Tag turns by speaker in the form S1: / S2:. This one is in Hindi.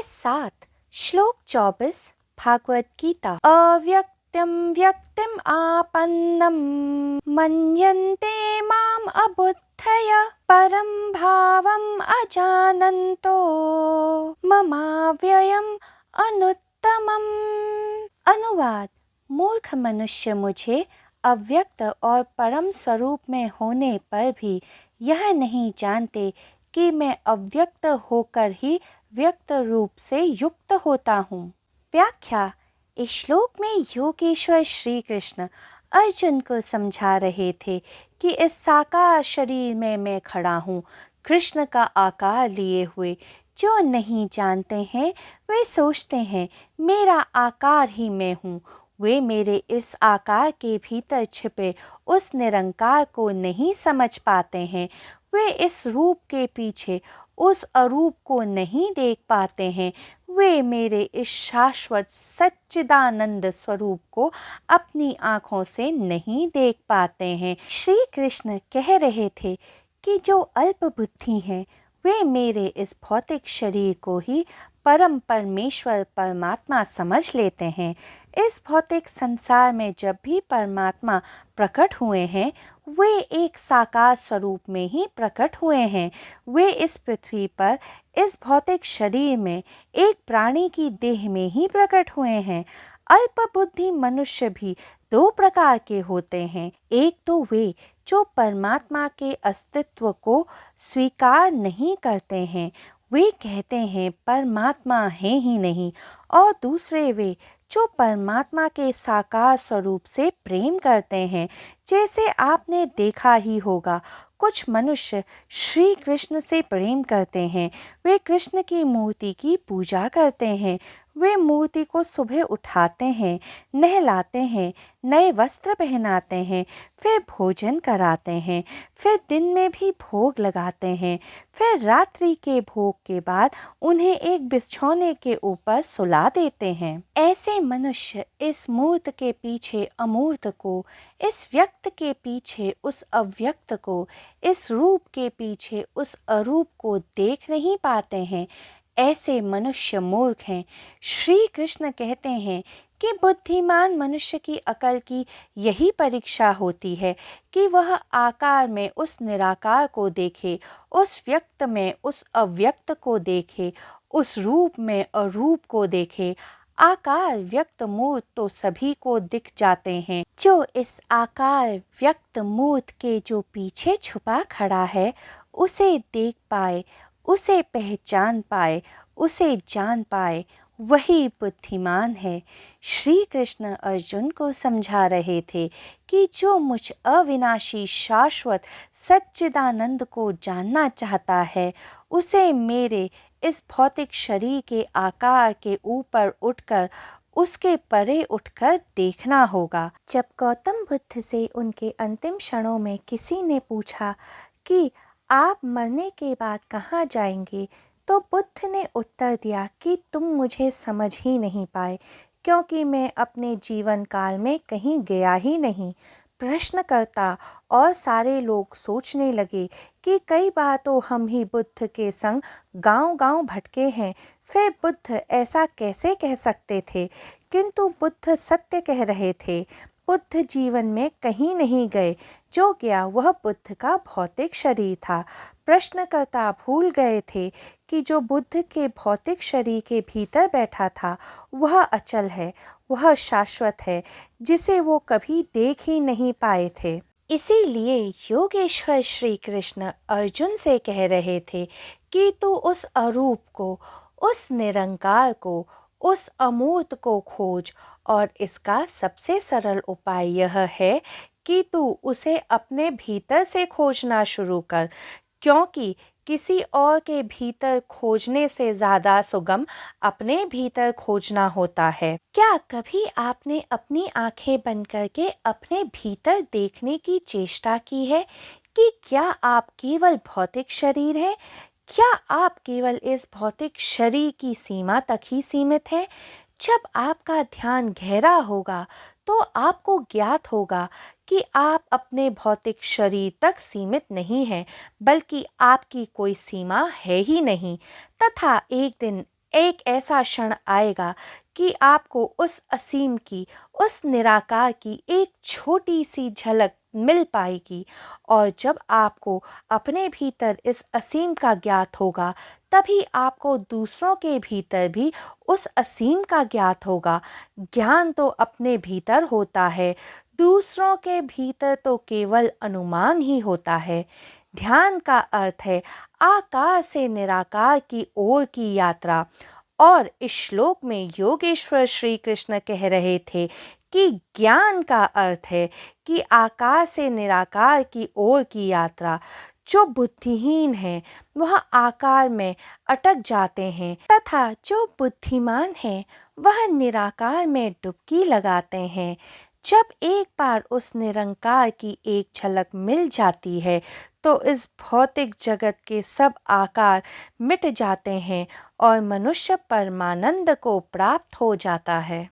S1: अध्याय 7 श्लोक 24 भागवत गीता। अव्यक्तं व्यक्तिम् आपन्नं मन्यन्ते माम् अबुद्धय परं भावम् अजानन्तो ममाव्ययम् अनुत्तमम्। अनुवाद: मूर्ख मनुष्य मुझे अव्यक्त और परम स्वरूप में होने पर भी यह नहीं जानते कि मैं अव्यक्त होकर ही व्यक्त रूप से युक्त होता हूँ। व्याख्या: इस श्लोक में योगेश्वर श्री कृष्ण अर्जुन को समझा रहे थे कि इस साकार शरीर में मैं खड़ा हूँ, कृष्ण का आकार लिए हुए। जो नहीं जानते हैं वे सोचते हैं मेरा आकार ही मैं हूँ। वे मेरे इस आकार के भीतर छिपे उस निरंकार को नहीं समझ पाते हैं। वे इस रूप के पीछे उस अरूप को नहीं देख पाते हैं। वे मेरे इस शाश्वत सच्चिदानंद स्वरूप को अपनी आँखों से नहीं देख पाते हैं। श्री कृष्ण कह रहे थे कि जो अल्प बुद्धि हैं वे मेरे इस भौतिक शरीर को ही परम परमेश्वर परमात्मा समझ लेते हैं। इस भौतिक संसार में जब भी परमात्मा प्रकट हुए हैं वे एक साकार स्वरूप में ही प्रकट हुए हैं। वे इस पृथ्वी पर इस भौतिक शरीर में एक प्राणी की देह में ही प्रकट हुए हैं। अल्प बुद्धि मनुष्य भी दो प्रकार के होते हैं। एक तो वे जो परमात्मा के अस्तित्व को स्वीकार नहीं करते हैं, वे कहते हैं परमात्मा है ही नहीं, और दूसरे वे जो परमात्मा के साकार स्वरूप से प्रेम करते हैं। जैसे आपने देखा ही होगा कुछ मनुष्य श्री कृष्ण से प्रेम करते हैं। वे कृष्ण की मूर्ति की पूजा करते हैं। वे मूर्ति को सुबह उठाते हैं, नहलाते हैं, नए वस्त्र पहनाते हैं, फिर भोजन कराते हैं, फिर दिन में भी भोग लगाते हैं, फिर रात्रि के भोग के बाद उन्हें एक बिछौने के ऊपर सुला देते हैं। ऐसे मनुष्य इस मूर्त के पीछे अमूर्त को, इस व्यक्त के पीछे उस अव्यक्त को, इस रूप के पीछे उस अरूप को देख नहीं पाते हैं। ऐसे मनुष्य मूर्ख हैं। श्री कृष्ण कहते हैं कि बुद्धिमान मनुष्य की अकल की यही परीक्षा होती है कि वह आकार में उस निराकार को देखे, उस व्यक्त में उस अव्यक्त को देखे, उस रूप में अरूप को देखे। आकार व्यक्त मूर्त तो सभी को दिख जाते हैं। जो इस आकार व्यक्त मूर्त के जो पीछे छुपा खड़ा है उसे देख पाए, उसे पहचान पाए, उसे जान पाए, वही बुद्धिमान है। श्री कृष्ण अर्जुन को समझा रहे थे कि जो मुझ अविनाशी शाश्वत सच्चिदानंद को जानना चाहता है उसे मेरे इस भौतिक शरीर के आकार के ऊपर उठकर, उसके परे उठकर देखना होगा। जब गौतम बुद्ध से उनके अंतिम क्षणों में किसी ने पूछा कि आप मरने के बाद कहाँ जाएंगे, तो बुद्ध ने उत्तर दिया कि तुम मुझे समझ ही नहीं पाए, क्योंकि मैं अपने जीवन काल में कहीं गया ही नहीं। प्रश्नकर्ता और सारे लोग सोचने लगे कि कई बार तो हम ही बुद्ध के संग गांव-गांव भटके हैं, फिर बुद्ध ऐसा कैसे कह सकते थे? किंतु बुद्ध सत्य कह रहे थे। बुद्ध जीवन में कहीं नहीं गए, जो गया वह बुद्ध का भौतिक शरीर था। प्रश्नकर्ता भूल गए थे कि जो बुद्ध के भौतिक शरीर के भीतर बैठा था वह अचल है, वह शाश्वत है, जिसे वो कभी देख ही नहीं पाए थे। इसीलिए योगेश्वर श्री कृष्ण अर्जुन से कह रहे थे कि तू उस अरूप को, उस निरंकार को, उस अमूर्त को खोज, और इसका सबसे सरल उपाय यह है कि तू उसे अपने भीतर से खोजना शुरू कर, क्योंकि किसी और के भीतर खोजने से ज़्यादा सुगम अपने भीतर खोजना होता है। क्या कभी आपने अपनी आंखें बंद करके अपने भीतर देखने की चेष्टा की है कि क्या आप केवल भौतिक शरीर हैं? क्या आप केवल इस भौतिक शरीर की सीमा तक ही सीमित हैं? जब आपका ध्यान गहरा होगा तो आपको ज्ञात होगा कि आप अपने भौतिक शरीर तक सीमित नहीं हैं, बल्कि आपकी कोई सीमा है ही नहीं, तथा एक दिन एक ऐसा क्षण आएगा कि आपको उस असीम की, उस निराकार की एक छोटी सी झलक मिल पाएगी। और जब आपको अपने भीतर इस असीम का ज्ञात होगा, तभी आपको दूसरों के भीतर भी उस असीम का ज्ञात होगा। ज्ञान तो अपने भीतर होता है, दूसरों के भीतर तो केवल अनुमान ही होता है। ध्यान का अर्थ है आकार से निराकार की ओर की यात्रा। और इस श्लोक में योगेश्वर श्री कृष्ण कह रहे थे कि ज्ञान का अर्थ है कि आकार से निराकार की ओर की यात्रा। जो बुद्धिहीन हैं वह आकार में अटक जाते हैं, तथा जो बुद्धिमान हैं वह निराकार में डुबकी लगाते हैं। जब एक बार उस निरंकार की एक झलक मिल जाती है, तो इस भौतिक जगत के सब आकार मिट जाते हैं और मनुष्य परमानंद को प्राप्त हो जाता है।